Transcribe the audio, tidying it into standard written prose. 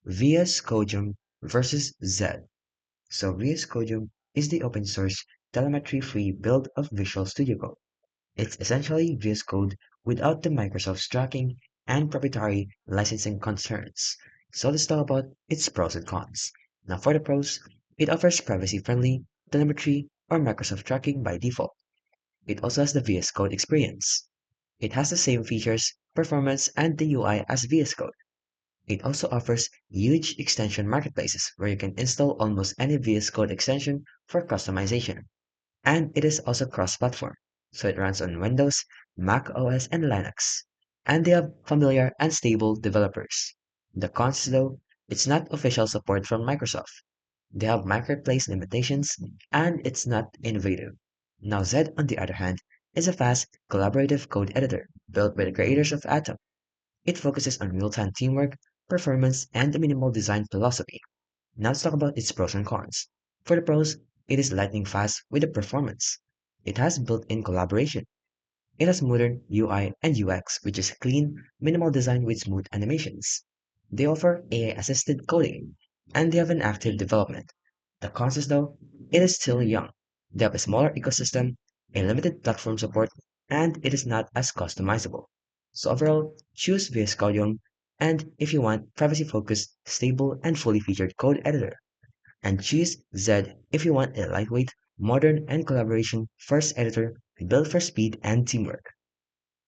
VSCodium Vs Zed. So VSCodium is the open source telemetry-free build of Visual Studio Code. It's essentially VS Code without the Microsoft's tracking and proprietary licensing concerns. So let's talk about its pros and cons. Now for the pros, it offers privacy-friendly telemetry or Microsoft tracking by default. It also has the VS Code experience. It has the same features, performance, and the UI as VS Code. It also offers huge extension marketplaces where you can install almost any VS Code extension for customization. And it is also cross-platform, so it runs on Windows, Mac OS, and Linux. And they have familiar and stable developers. The cons though, it's not official support from Microsoft. They have marketplace limitations, and it's not innovative. Now Zed, on the other hand, is a fast, collaborative code editor built by the creators of Atom. It focuses on real-time teamwork, performance, and a minimal design philosophy. Now let's talk about its pros and cons. For the pros, it is lightning fast with the performance. It has built-in collaboration. It has modern UI and UX, which is clean, minimal design with smooth animations. They offer AI-assisted coding, and they have an active development. The cons is though, it is still young. They have a smaller ecosystem, a limited platform support, and it is not as customizable. So overall, choose VS Codium, and if you want privacy-focused, stable, and fully featured code editor, and choose Zed if you want a lightweight, modern, and collaboration first editor built for speed and teamwork.